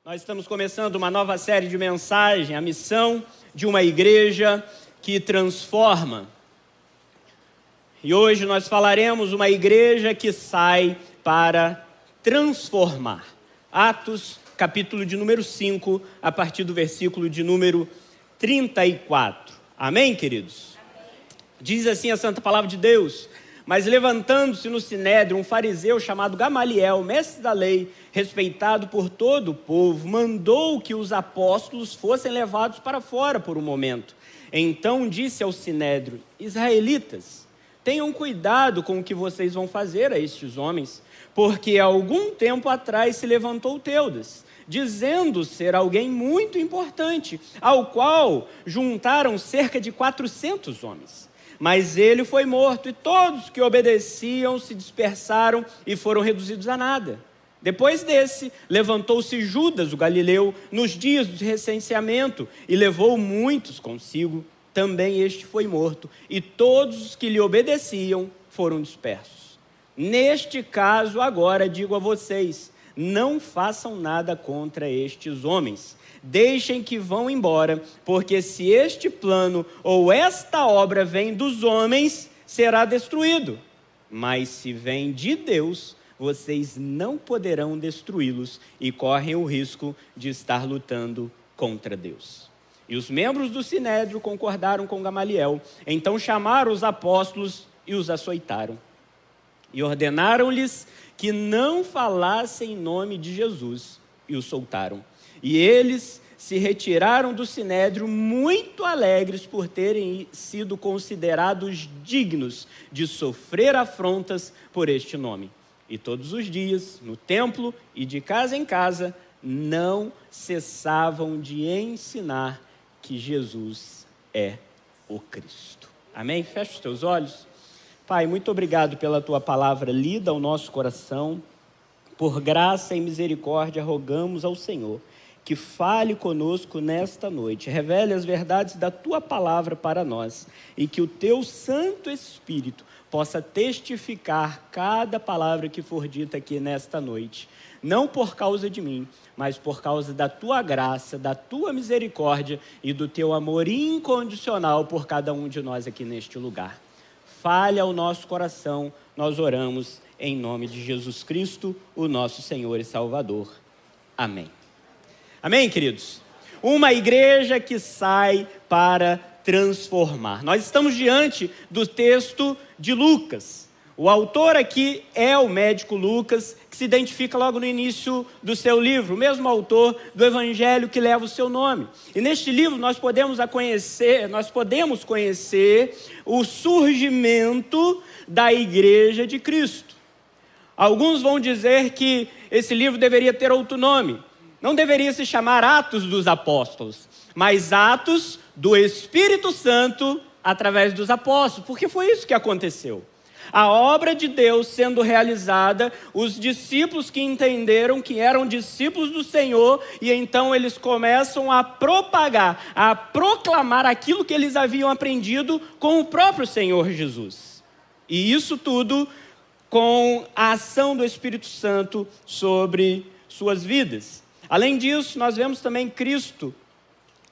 Nós estamos começando uma nova série de mensagem, a missão de uma igreja que transforma. E hoje nós falaremos uma igreja que sai para transformar. Atos, capítulo de número 5, a partir do versículo de número 34. Amém, queridos? Diz assim a santa palavra de Deus: mas levantando-se no sinédrio um fariseu chamado Gamaliel, mestre da lei, respeitado por todo o povo, mandou que os apóstolos fossem levados para fora por um momento. Então disse ao sinédrio: israelitas, tenham cuidado com o que vocês vão fazer a estes homens, porque há algum tempo atrás se levantou Teudas, dizendo ser alguém muito importante, ao qual juntaram cerca de 400 homens. Mas ele foi morto, e todos que obedeciam se dispersaram e foram reduzidos a nada. Depois desse, levantou-se Judas, o galileu, nos dias do recenseamento, e levou muitos consigo. Também este foi morto, e todos os que lhe obedeciam foram dispersos. Neste caso, agora digo a vocês: não façam nada contra estes homens. Deixem que vão embora, porque se este plano ou esta obra vem dos homens, será destruído. Mas se vem de Deus, vocês não poderão destruí-los e correm o risco de estar lutando contra Deus. E os membros do sinédrio concordaram com Gamaliel. Então chamaram os apóstolos e os açoitaram. E ordenaram-lhes que não falassem em nome de Jesus, e os soltaram. E eles se retiraram do sinédrio muito alegres por terem sido considerados dignos de sofrer afrontas por este nome. E todos os dias, no templo e de casa em casa, não cessavam de ensinar que Jesus é o Cristo. Amém? Fecha os teus olhos. Pai, muito obrigado pela tua palavra lida ao nosso coração. Por graça e misericórdia rogamos ao Senhor que fale conosco nesta noite, revele as verdades da tua palavra para nós e que o teu Santo Espírito possa testificar cada palavra que for dita aqui nesta noite, não por causa de mim, mas por causa da tua graça, da tua misericórdia e do teu amor incondicional por cada um de nós aqui neste lugar. Fale ao nosso coração, nós oramos em nome de Jesus Cristo, o nosso Senhor e Salvador. Amém. Amém, queridos? Uma igreja que sai para transformar. Nós estamos diante do texto de Lucas. O autor aqui é o médico Lucas, que se identifica logo no início do seu livro, o mesmo autor do evangelho que leva o seu nome. E neste livro nós podemos conhecer o surgimento da igreja de Cristo. Alguns vão dizer que esse livro deveria ter outro nome. Não deveria se chamar Atos dos Apóstolos, mas Atos do Espírito Santo através dos apóstolos, porque foi isso que aconteceu. A obra de Deus sendo realizada, os discípulos que entenderam que eram discípulos do Senhor, e então eles começam a propagar, a proclamar aquilo que eles haviam aprendido com o próprio Senhor Jesus. E isso tudo com a ação do Espírito Santo sobre suas vidas. Além disso, nós vemos também Cristo,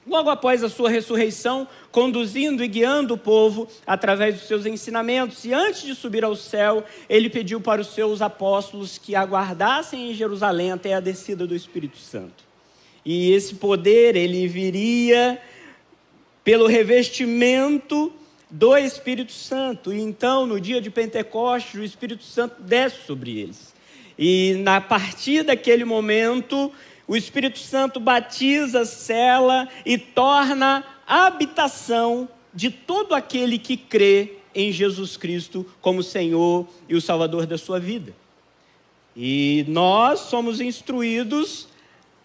logo após a sua ressurreição, conduzindo e guiando o povo através dos seus ensinamentos. E antes de subir ao céu, ele pediu para os seus apóstolos que aguardassem em Jerusalém até a descida do Espírito Santo. E esse poder, ele viria pelo revestimento do Espírito Santo. E então, no dia de Pentecostes, o Espírito Santo desce sobre eles. E a partir daquele momento, o Espírito Santo batiza, sela e torna a habitação de todo aquele que crê em Jesus Cristo como Senhor e o Salvador da sua vida. E nós somos instruídos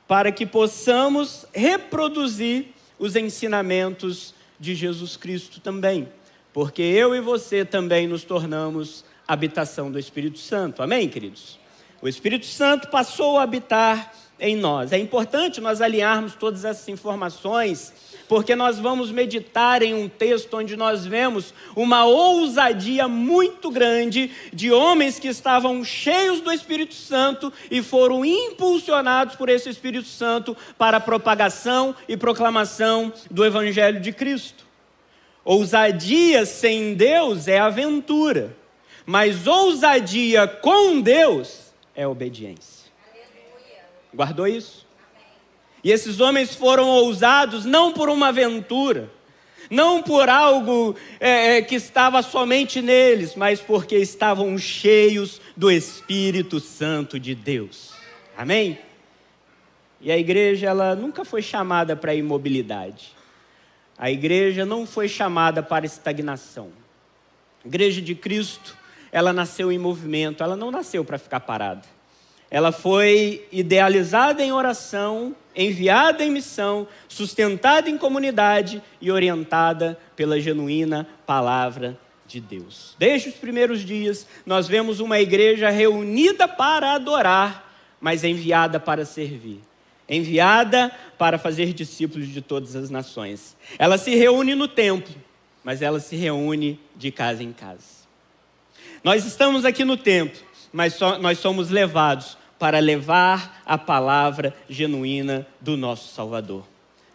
para que possamos reproduzir os ensinamentos de Jesus Cristo também, porque eu e você também nos tornamos habitação do Espírito Santo. Amém, queridos? O Espírito Santo passou a habitar em nós. É importante nós alinharmos todas essas informações, porque nós vamos meditar em um texto onde nós vemos uma ousadia muito grande de homens que estavam cheios do Espírito Santo e foram impulsionados por esse Espírito Santo para a propagação e proclamação do Evangelho de Cristo. Ousadia sem Deus é aventura, mas ousadia com Deus é obediência. Guardou isso? E esses homens foram ousados não por uma aventura, não por algo que estava somente neles, mas porque estavam cheios do Espírito Santo de Deus. Amém? E a igreja, ela nunca foi chamada para imobilidade. A igreja não foi chamada para estagnação. A igreja de Cristo, ela nasceu em movimento, ela não nasceu para ficar parada. Ela foi idealizada em oração, enviada em missão, sustentada em comunidade e orientada pela genuína palavra de Deus. Desde os primeiros dias, nós vemos uma igreja reunida para adorar, mas enviada para servir. Enviada para fazer discípulos de todas as nações. Ela se reúne no templo, mas ela se reúne de casa em casa. Nós estamos aqui no templo, mas nós somos levados para levar a palavra genuína do nosso Salvador.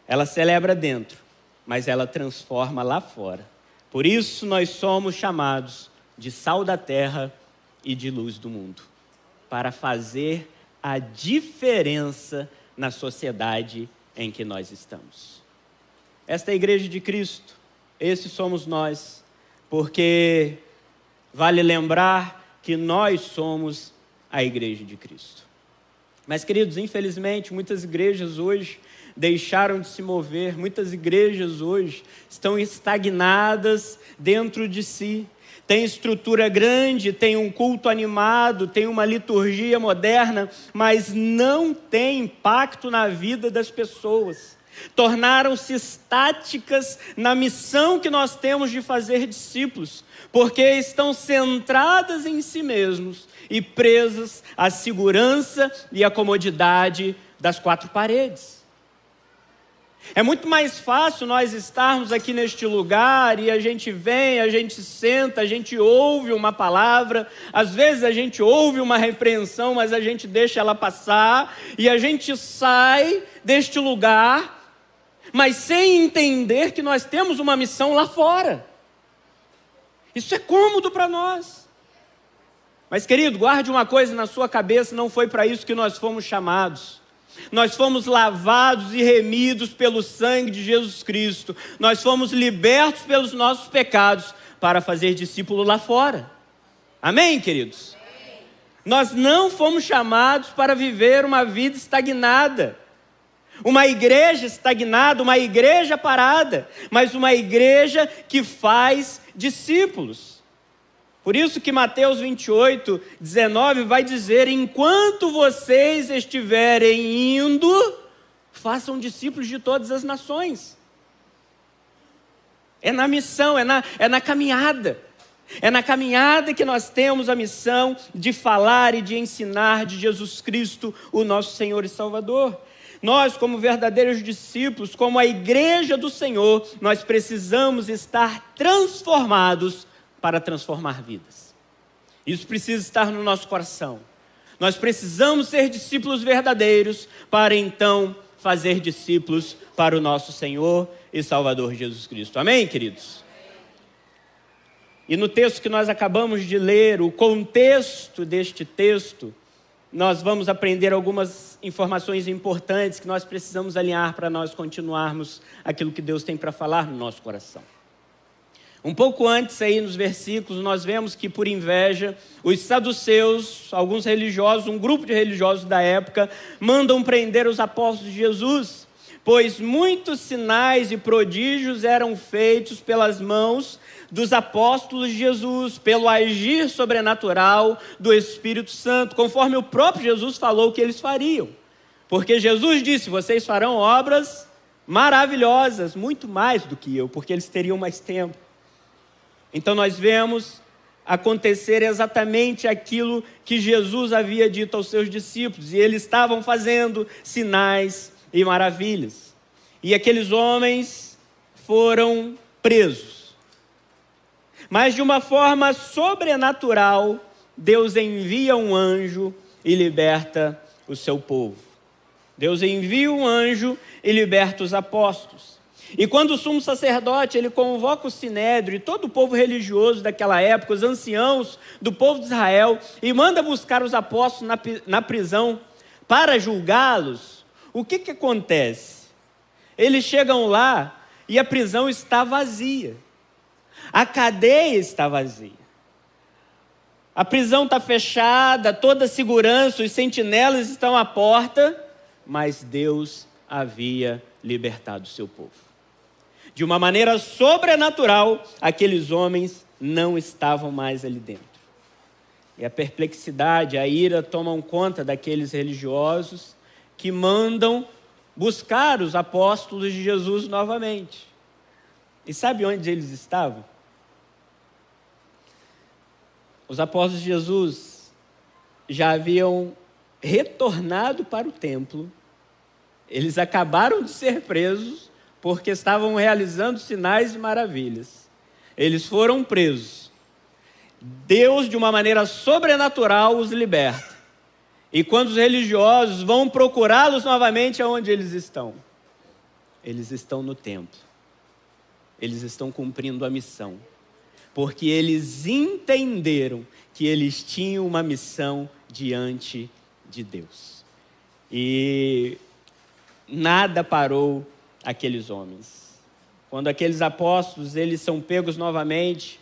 Ela celebra dentro, mas ela transforma lá fora. Por isso nós somos chamados de sal da terra e de luz do mundo, para fazer a diferença na sociedade em que nós estamos. Esta é a igreja de Cristo, esses somos nós, porque vale lembrar que nós somos a igreja de Cristo. Mas, queridos, infelizmente, muitas igrejas hoje deixaram de se mover, muitas igrejas hoje estão estagnadas dentro de si. Tem estrutura grande, tem um culto animado, tem uma liturgia moderna, mas não tem impacto na vida das pessoas. Tornaram-se estáticas na missão que nós temos de fazer discípulos, porque estão centradas em si mesmos e presas à segurança e à comodidade das quatro paredes. É muito mais fácil nós estarmos aqui neste lugar e a gente vem, a gente senta, a gente ouve uma palavra, às vezes a gente ouve uma repreensão, mas a gente deixa ela passar e a gente sai deste lugar, mas sem entender que nós temos uma missão lá fora. Isso é cômodo para nós. Mas, querido, guarde uma coisa na sua cabeça, não foi para isso que nós fomos chamados. Nós fomos lavados e remidos pelo sangue de Jesus Cristo. Nós fomos libertos pelos nossos pecados para fazer discípulo lá fora. Amém, queridos? Amém. Nós não fomos chamados para viver uma vida estagnada. Uma igreja estagnada, uma igreja parada, mas uma igreja que faz discípulos. Por isso que Mateus 28, 19 vai dizer: enquanto vocês estiverem indo, façam discípulos de todas as nações. É na missão, é na caminhada. É na caminhada que nós temos a missão de falar e de ensinar de Jesus Cristo, o nosso Senhor e Salvador. Nós, como verdadeiros discípulos, como a igreja do Senhor, nós precisamos estar transformados para transformar vidas. Isso precisa estar no nosso coração. Nós precisamos ser discípulos verdadeiros para então fazer discípulos para o nosso Senhor e Salvador Jesus Cristo. Amém, queridos? E no texto que nós acabamos de ler, o contexto deste texto, nós vamos aprender algumas informações importantes que nós precisamos alinhar para nós continuarmos aquilo que Deus tem para falar no nosso coração. Um pouco antes aí nos versículos, nós vemos que por inveja, os saduceus, alguns religiosos, um grupo de religiosos da época, mandam prender os apóstolos de Jesus, pois muitos sinais e prodígios eram feitos pelas mãos dos apóstolos de Jesus, pelo agir sobrenatural do Espírito Santo, conforme o próprio Jesus falou que eles fariam. Porque Jesus disse: vocês farão obras maravilhosas, muito mais do que eu, porque eles teriam mais tempo. Então nós vemos acontecer exatamente aquilo que Jesus havia dito aos seus discípulos, e eles estavam fazendo sinais e maravilhas. E aqueles homens foram presos. Mas de uma forma sobrenatural, Deus envia um anjo e liberta o seu povo. Deus envia um anjo e liberta os apóstolos. E quando o sumo sacerdote, ele convoca o sinédrio e todo o povo religioso daquela época, os anciãos do povo de Israel, e manda buscar os apóstolos na prisão para julgá-los, o que acontece? Eles chegam lá e a prisão está vazia. A cadeia está vazia. A prisão está fechada, toda a segurança, os sentinelas estão à porta, mas Deus havia libertado o seu povo. De uma maneira sobrenatural, aqueles homens não estavam mais ali dentro. E a perplexidade, a ira tomam conta daqueles religiosos que mandam buscar os apóstolos de Jesus novamente. E sabe onde eles estavam? Os apóstolos de Jesus já haviam retornado para o templo. Eles acabaram de ser presos porque estavam realizando sinais e maravilhas. Eles foram presos. Deus, de uma maneira sobrenatural, os liberta. E quando os religiosos vão procurá-los novamente, aonde eles estão? Eles estão no templo. Eles estão cumprindo a missão. Porque eles entenderam que eles tinham uma missão diante de Deus. E nada parou aqueles homens. Quando aqueles apóstolos, eles são pegos novamente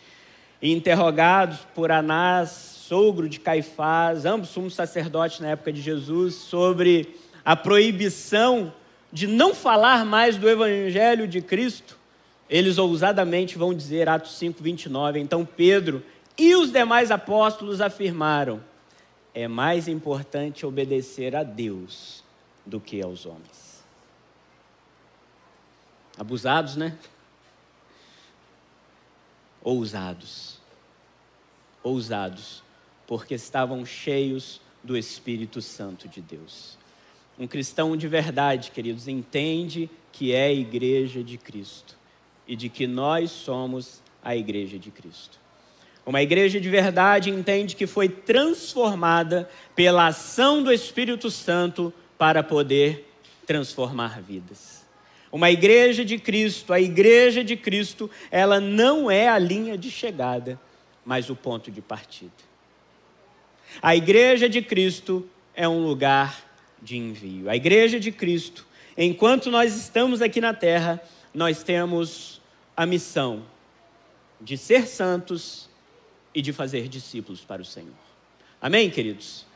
e interrogados por Anás, sogro de Caifás, ambos sumos sacerdotes na época de Jesus, sobre a proibição de não falar mais do evangelho de Cristo, eles ousadamente vão dizer, Atos 5, 29, então Pedro e os demais apóstolos afirmaram: é mais importante obedecer a Deus do que aos homens. Abusados, né? Ousados, porque estavam cheios do Espírito Santo de Deus. Um cristão de verdade, queridos, entende que é a igreja de Cristo e de que nós somos a igreja de Cristo. Uma igreja de verdade entende que foi transformada pela ação do Espírito Santo para poder transformar vidas. Uma igreja de Cristo, a igreja de Cristo, ela não é a linha de chegada, mas o ponto de partida. A igreja de Cristo é um lugar de envio. A igreja de Cristo, enquanto nós estamos aqui na terra, nós temos a missão de ser santos e de fazer discípulos para o Senhor. Amém, queridos?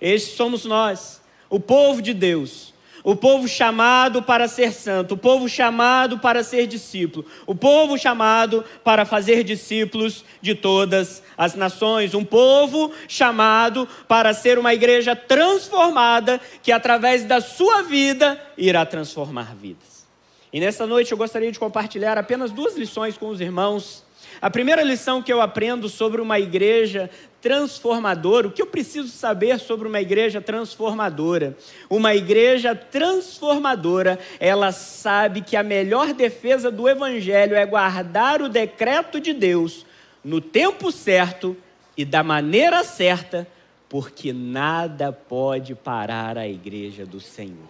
Estes somos nós, o povo de Deus. O povo chamado para ser santo, o povo chamado para ser discípulo, o povo chamado para fazer discípulos de todas as nações, um povo chamado para ser uma igreja transformada, que através da sua vida irá transformar vidas. E nessa noite eu gostaria de compartilhar apenas 2 lições com os irmãos. A primeira lição que eu aprendo sobre uma igreja transformadora, o que eu preciso saber sobre uma igreja transformadora? Uma igreja transformadora, ela sabe que a melhor defesa do evangelho é guardar o decreto de Deus no tempo certo e da maneira certa, porque nada pode parar a igreja do Senhor.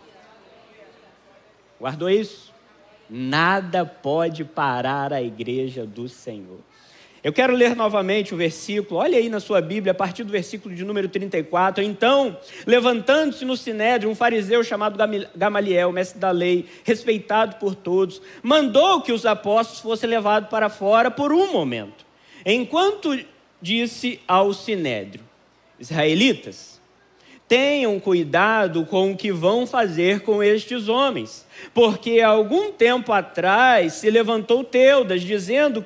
Guardou isso? Nada pode parar a igreja do Senhor. Eu quero ler novamente o versículo, olha aí na sua Bíblia, a partir do versículo de número 34. Então, levantando-se no sinédrio, um fariseu chamado Gamaliel, mestre da lei, respeitado por todos, mandou que os apóstolos fossem levados para fora por um momento, enquanto disse ao sinédrio: israelitas, tenham cuidado com o que vão fazer com estes homens, porque há algum tempo atrás se levantou Teudas, dizendo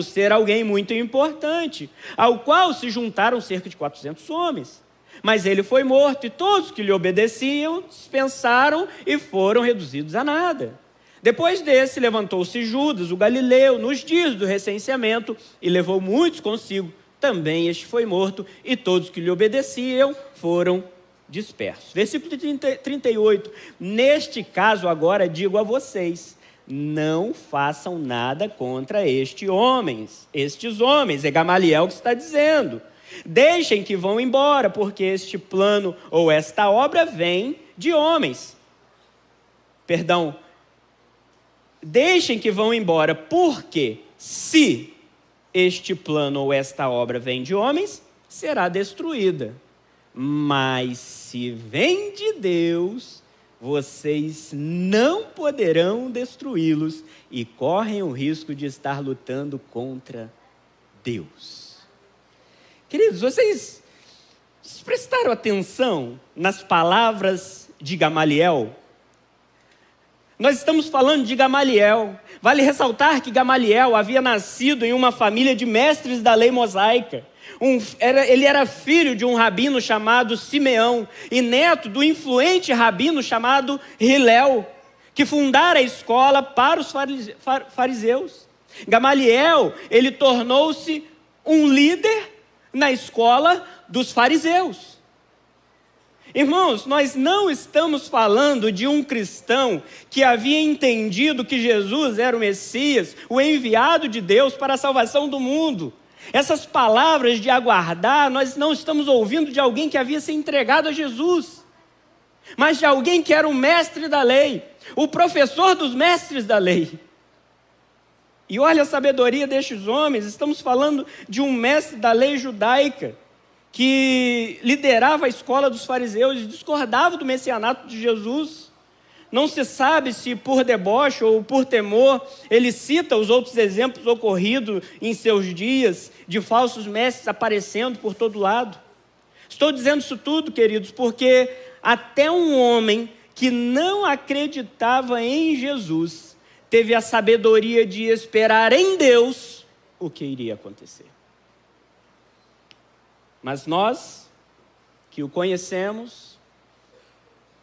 ser alguém muito importante, ao qual se juntaram cerca de 400 homens. Mas ele foi morto e todos que lhe obedeciam dispensaram e foram reduzidos a nada. Depois desse, levantou-se Judas, o galileu, nos dias do recenseamento, e levou muitos consigo. Também este foi morto, e todos que lhe obedeciam foram dispersos. Versículo 38. Neste caso, agora digo a vocês, não façam nada contra estes homens, é Gamaliel que está dizendo. Deixem que vão embora, porque este plano ou esta obra vem de homens. Deixem que vão embora, porque se este plano ou esta obra vem de homens, será destruída. Mas se vem de Deus, vocês não poderão destruí-los e correm o risco de estar lutando contra Deus. Queridos, vocês prestaram atenção nas palavras de Gamaliel? Nós estamos falando de Gamaliel. Vale ressaltar que Gamaliel havia nascido em uma família de mestres da lei mosaica. Ele era filho de um rabino chamado Simeão e neto do influente rabino chamado Hilel, que fundara a escola para os fariseus. Gamaliel, ele tornou-se um líder na escola dos fariseus. Irmãos, nós não estamos falando de um cristão que havia entendido que Jesus era o Messias, o enviado de Deus para a salvação do mundo. Essas palavras de aguardar, nós não estamos ouvindo de alguém que havia se entregado a Jesus, mas de alguém que era o mestre da lei, o professor dos mestres da lei. E olha a sabedoria destes homens, estamos falando de um mestre da lei judaica, que liderava a escola dos fariseus e discordava do messianato de Jesus. Não se sabe se por deboche ou por temor, ele cita os outros exemplos ocorridos em seus dias, de falsos mestres aparecendo por todo lado. Estou dizendo isso tudo, queridos, porque até um homem que não acreditava em Jesus, teve a sabedoria de esperar em Deus o que iria acontecer. Mas nós, que o conhecemos,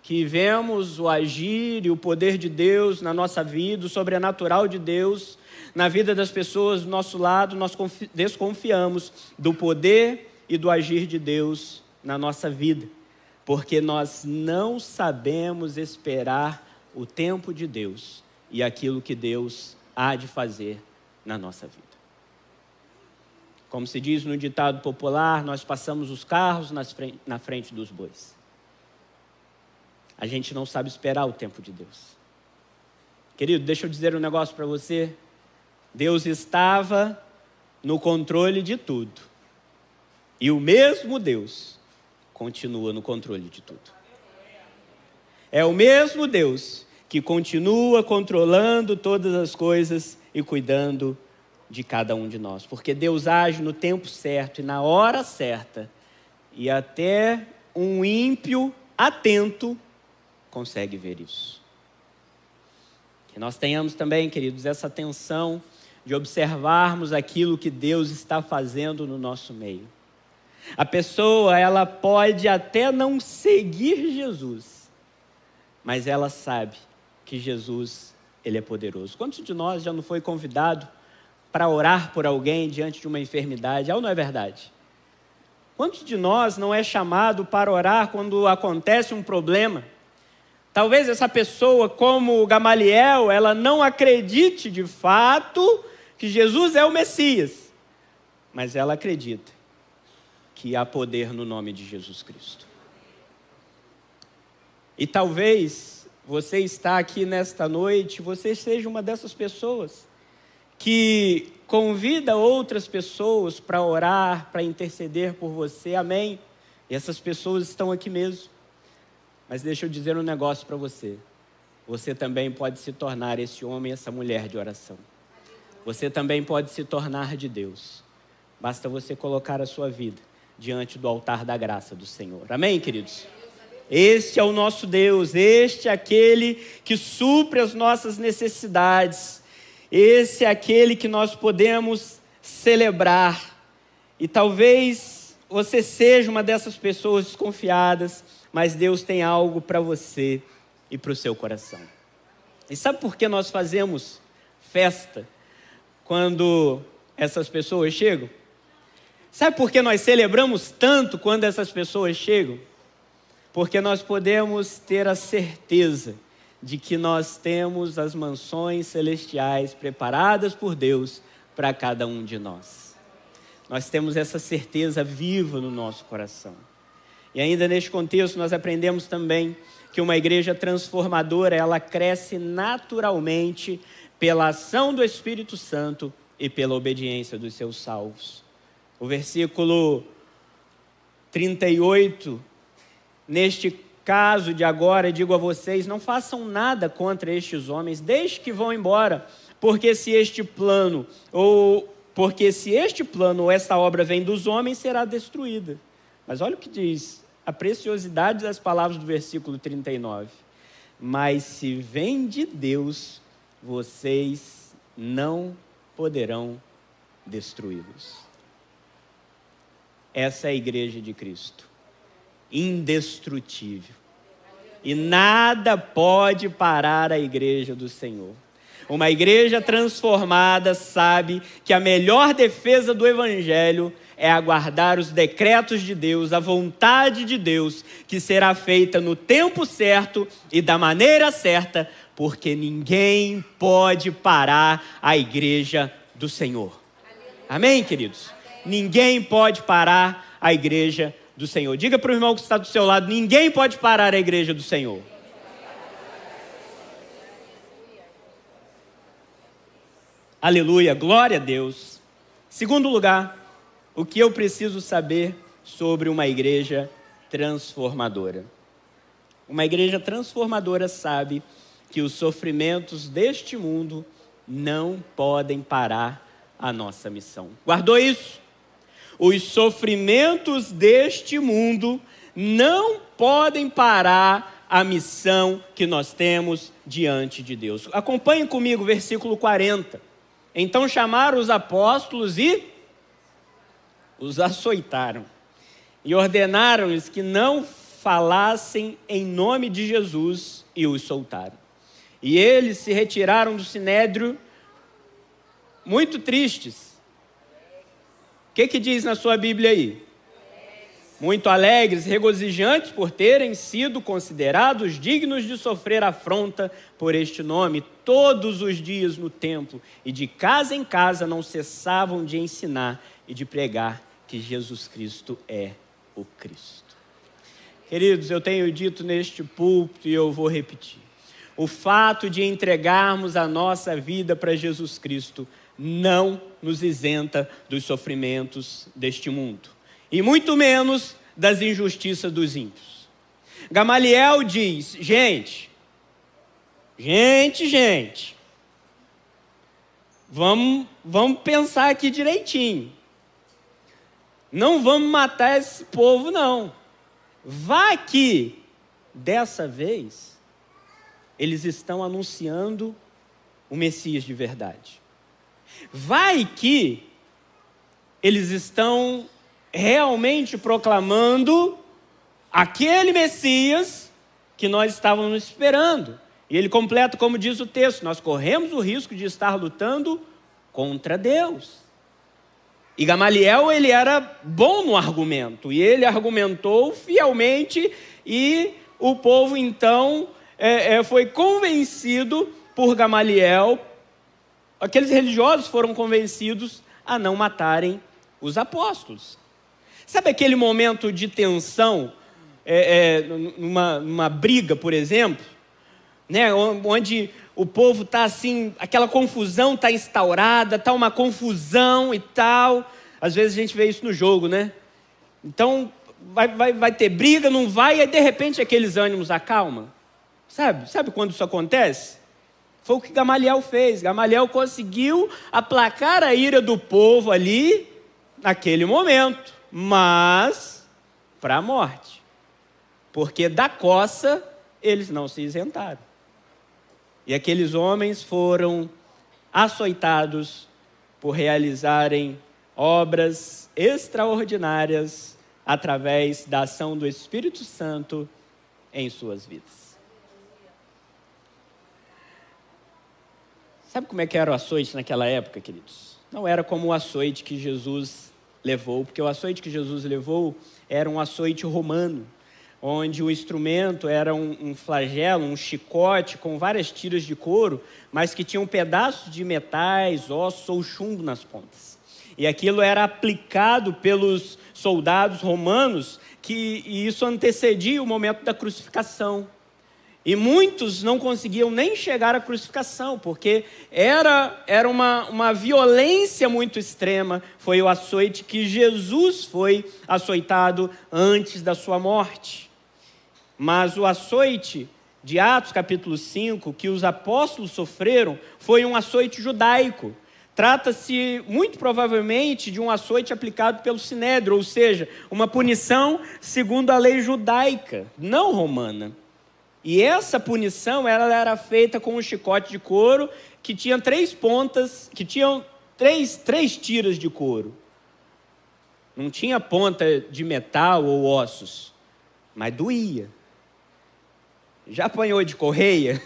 que vemos o agir e o poder de Deus na nossa vida, o sobrenatural de Deus na vida das pessoas do nosso lado, nós desconfiamos do poder e do agir de Deus na nossa vida, porque nós não sabemos esperar o tempo de Deus e aquilo que Deus há de fazer na nossa vida. Como se diz no ditado popular, nós passamos os carros na frente dos bois. A gente não sabe esperar o tempo de Deus. Querido, deixa eu dizer um negócio para você. Deus estava no controle de tudo. E o mesmo Deus continua no controle de tudo. É o mesmo Deus que continua controlando todas as coisas e cuidando de cada um de nós, porque Deus age no tempo certo e na hora certa, e até um ímpio atento consegue ver isso. Que nós tenhamos também, queridos, essa atenção de observarmos aquilo que Deus está fazendo no nosso meio. A pessoa, ela pode até não seguir Jesus, mas ela sabe que Jesus, ele é poderoso. Quantos de nós já não foi convidado para orar por alguém diante de uma enfermidade? É ou não é verdade? Quantos de nós não é chamado para orar quando acontece um problema? Talvez essa pessoa, como Gamaliel, ela não acredite de fato que Jesus é o Messias, mas ela acredita que há poder no nome de Jesus Cristo. E talvez você está aqui nesta noite, você seja uma dessas pessoas que convida outras pessoas para orar, para interceder por você, amém? E essas pessoas estão aqui mesmo. Mas deixa eu dizer um negócio para você. Você também pode se tornar esse homem e essa mulher de oração. Você também pode se tornar de Deus. Basta você colocar a sua vida diante do altar da graça do Senhor. Amém, queridos? Este é o nosso Deus, este é aquele que supre as nossas necessidades. Esse é aquele que nós podemos celebrar. E talvez você seja uma dessas pessoas desconfiadas, mas Deus tem algo para você e para o seu coração. E sabe por que nós fazemos festa quando essas pessoas chegam? Sabe por que nós celebramos tanto quando essas pessoas chegam? Porque nós podemos ter a certeza de que nós temos as mansões celestiais preparadas por Deus para cada um de nós. Nós temos essa certeza viva no nosso coração. E ainda neste contexto nós aprendemos também que uma igreja transformadora, ela cresce naturalmente pela ação do Espírito Santo e pela obediência dos seus salvos. O versículo 38, neste caso de agora, digo a vocês, não façam nada contra estes homens, desde que vão embora, porque se este plano ou esta obra vem dos homens, será destruída. Mas olha o que diz, a preciosidade das palavras do versículo 39. Mas se vem de Deus, vocês não poderão destruí-los. Essa é a igreja de Cristo, indestrutível. E nada pode parar a igreja do Senhor. Uma igreja transformada sabe que a melhor defesa do Evangelho é aguardar os decretos de Deus, a vontade de Deus, que será feita no tempo certo e da maneira certa, porque ninguém pode parar a igreja do Senhor. Amém, queridos? Ninguém pode parar a igreja do Senhor. Diga para o irmão que está do seu lado, ninguém pode parar a igreja do Senhor. Aleluia, glória a Deus. Segundo lugar, o que eu preciso saber sobre uma igreja transformadora? Uma igreja transformadora sabe que os sofrimentos deste mundo não podem parar a nossa missão. Guardou isso? Os sofrimentos deste mundo não podem parar a missão que nós temos diante de Deus. Acompanhe comigo o versículo 40. Então chamaram os apóstolos e os açoitaram. E ordenaram-lhes que não falassem em nome de Jesus e os soltaram. E eles se retiraram do sinédrio muito tristes. O que diz na sua Bíblia aí? Muito alegres, regozijantes por terem sido considerados dignos de sofrer afronta por este nome. Todos os dias no templo e de casa em casa não cessavam de ensinar e de pregar que Jesus Cristo é o Cristo. Queridos, eu tenho dito neste púlpito e eu vou repetir. O fato de entregarmos a nossa vida para Jesus Cristo não nos isenta dos sofrimentos deste mundo. E muito menos das injustiças dos ímpios. Gamaliel diz, gente, vamos pensar aqui direitinho. Não vamos matar esse povo, não. Vai que, dessa vez, eles estão anunciando o Messias de verdade. Vai que eles estão realmente proclamando aquele Messias que nós estávamos esperando. E ele completa, como diz o texto, nós corremos o risco de estar lutando contra Deus. E Gamaliel, ele era bom no argumento, e ele argumentou fielmente, e o povo então foi convencido por Gamaliel. Aqueles religiosos foram convencidos a não matarem os apóstolos. Sabe aquele momento de tensão, numa briga, por exemplo, né, onde o povo está assim, aquela confusão está instaurada, está uma confusão e tal. Às vezes a gente vê isso no jogo, né? Então, vai ter briga, não vai, e de repente aqueles ânimos acalmam. Sabe quando isso acontece? Foi o que Gamaliel fez. Gamaliel conseguiu aplacar a ira do povo ali, naquele momento, mas para a morte. Porque da coça, eles não se isentaram. E aqueles homens foram açoitados por realizarem obras extraordinárias através da ação do Espírito Santo em suas vidas. Sabe como é que era o açoite naquela época, queridos? Não era como o açoite que Jesus levou, porque o açoite que Jesus levou era um açoite romano, onde o instrumento era um flagelo, um chicote com várias tiras de couro, mas que tinham pedaços de metais, ossos ou chumbo nas pontas. E aquilo era aplicado pelos soldados romanos, e isso antecedia o momento da crucificação. E muitos não conseguiam nem chegar à crucificação, porque era uma violência muito extrema. Foi o açoite que Jesus foi açoitado antes da sua morte. Mas o açoite de Atos capítulo 5, que os apóstolos sofreram, foi um açoite judaico. Trata-se, muito provavelmente, de um açoite aplicado pelo Sinédrio, ou seja, uma punição segundo a lei judaica, não romana. E essa punição ela era feita com um chicote de couro que tinha 3 pontas, que tinham três tiras de couro. Não tinha ponta de metal ou ossos, mas doía. Já apanhou de correia?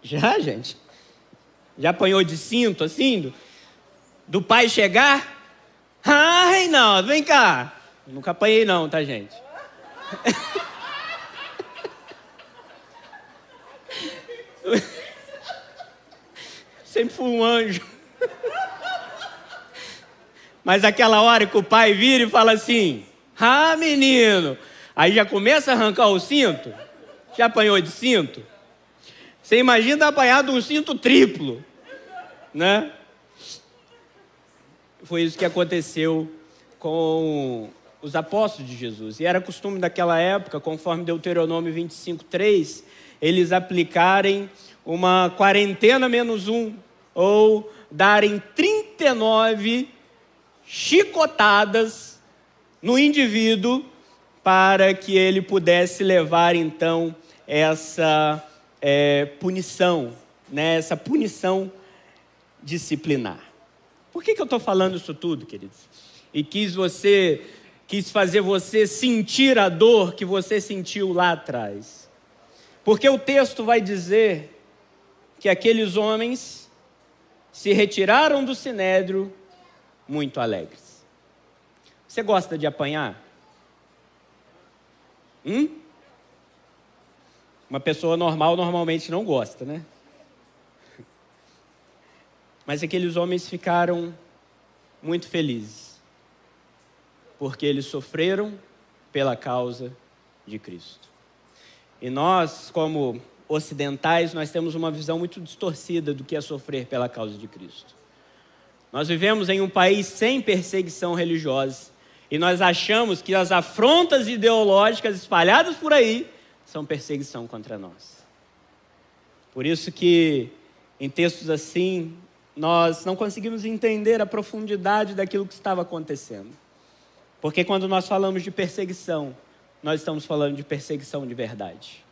Já, gente? Já apanhou de cinto, assim? Do pai chegar? Ah, Reinaldo, vem cá. Nunca apanhei não, tá, gente? Sempre fui um anjo. Mas aquela hora que o pai vira e fala assim: ah, menino. Aí já começa a arrancar o cinto. Já apanhou de cinto? Você imagina apanhar de um cinto triplo, né? Foi isso que aconteceu com os apóstolos de Jesus. E era costume daquela época, conforme Deuteronômio 25:3, eles aplicarem uma quarentena menos 1, ou darem 39 chicotadas no indivíduo para que ele pudesse levar, então, essa punição, né? Essa punição disciplinar. Por que eu estou falando isso tudo, queridos? E quis fazer você sentir a dor que você sentiu lá atrás. Porque o texto vai dizer que aqueles homens se retiraram do sinédrio muito alegres. Você gosta de apanhar? Uma pessoa normal normalmente não gosta, né? Mas aqueles homens ficaram muito felizes, porque eles sofreram pela causa de Cristo. E nós, como ocidentais, nós temos uma visão muito distorcida do que é sofrer pela causa de Cristo. Nós vivemos em um país sem perseguição religiosa, e nós achamos que as afrontas ideológicas espalhadas por aí são perseguição contra nós. Por isso que, em textos assim, nós não conseguimos entender a profundidade daquilo que estava acontecendo. Porque quando nós falamos de perseguição, nós estamos falando de perseguição de verdade.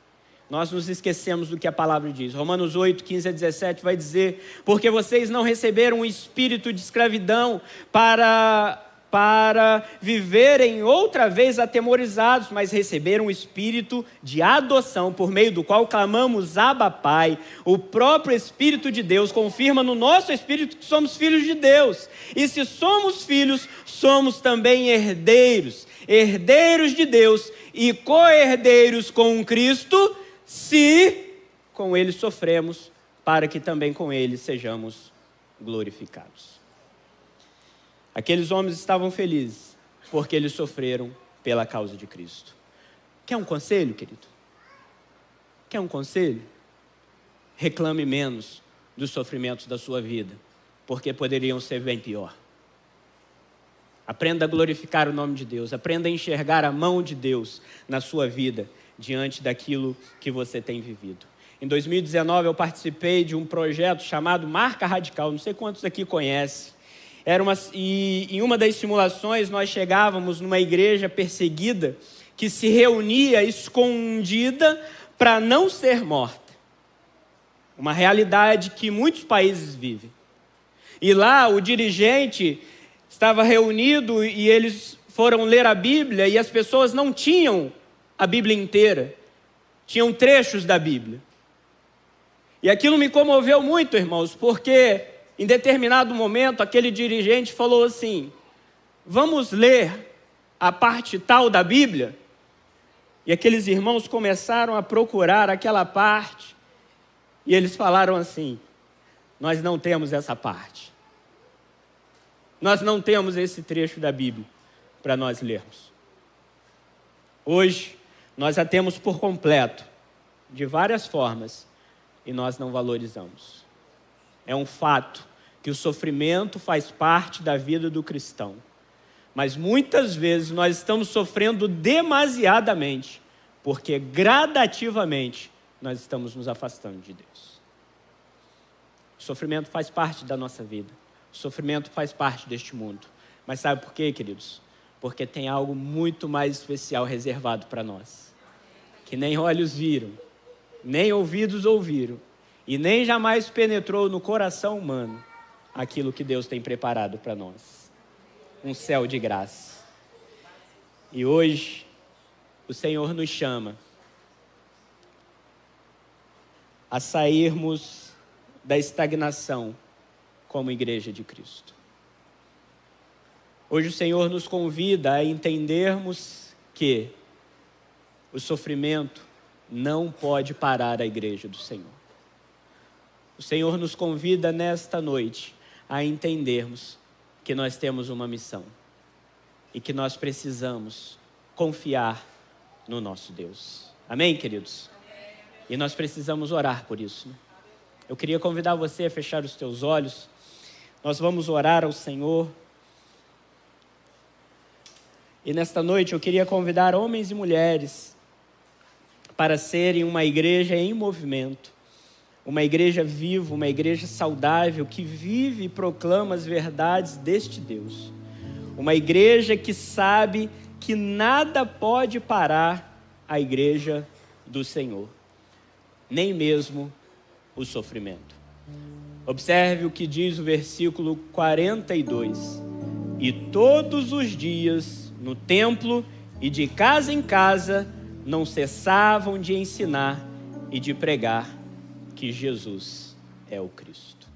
Nós nos esquecemos do que a palavra diz. Romanos 8, 15 a 17 vai dizer: porque vocês não receberam um espírito de escravidão para viverem outra vez atemorizados, mas receberam um espírito de adoção, por meio do qual clamamos Abba, Pai. O próprio Espírito de Deus confirma no nosso espírito que somos filhos de Deus. E se somos filhos, somos também herdeiros, herdeiros de Deus e co-herdeiros com Cristo, se com Ele sofremos, para que também com Ele sejamos glorificados. Aqueles homens estavam felizes, porque eles sofreram pela causa de Cristo. Quer um conselho, querido? Quer um conselho? Reclame menos dos sofrimentos da sua vida, porque poderiam ser bem pior. Aprenda a glorificar o nome de Deus, aprenda a enxergar a mão de Deus na sua vida, diante daquilo que você tem vivido. Em 2019, eu participei de um projeto chamado Marca Radical, não sei quantos aqui conhecem. E em uma das simulações, nós chegávamos numa igreja perseguida, que se reunia escondida para não ser morta. Uma realidade que muitos países vivem. E lá, o dirigente estava reunido e eles foram ler a Bíblia, e as pessoas não tinham a Bíblia inteira, tinham trechos da Bíblia. E aquilo me comoveu muito, irmãos, porque em determinado momento aquele dirigente falou assim: vamos ler a parte tal da Bíblia? E aqueles irmãos começaram a procurar aquela parte, e eles falaram assim: nós não temos essa parte. Nós não temos esse trecho da Bíblia para nós lermos. Hoje, nós a temos por completo, de várias formas, e nós não valorizamos. É um fato que o sofrimento faz parte da vida do cristão. Mas muitas vezes nós estamos sofrendo demasiadamente, porque gradativamente nós estamos nos afastando de Deus. O sofrimento faz parte da nossa vida. O sofrimento faz parte deste mundo. Mas sabe por quê, queridos? Porque tem algo muito mais especial reservado para nós. Que nem olhos viram, nem ouvidos ouviram, e nem jamais penetrou no coração humano aquilo que Deus tem preparado para nós. Um céu de graça. E hoje, o Senhor nos chama a sairmos da estagnação como igreja de Cristo. Hoje o Senhor nos convida a entendermos que o sofrimento não pode parar a igreja do Senhor. O Senhor nos convida nesta noite a entendermos que nós temos uma missão e que nós precisamos confiar no nosso Deus. Amém, queridos? E nós precisamos orar por isso, né? Eu queria convidar você a fechar os teus olhos. Nós vamos orar ao Senhor. E nesta noite eu queria convidar homens e mulheres para serem uma igreja em movimento, uma igreja viva, uma igreja saudável, que vive e proclama as verdades deste Deus. Uma igreja que sabe que nada pode parar a igreja do Senhor, nem mesmo o sofrimento. Observe o que diz o versículo 42. E todos os dias, no templo e de casa em casa, não cessavam de ensinar e de pregar que Jesus é o Cristo.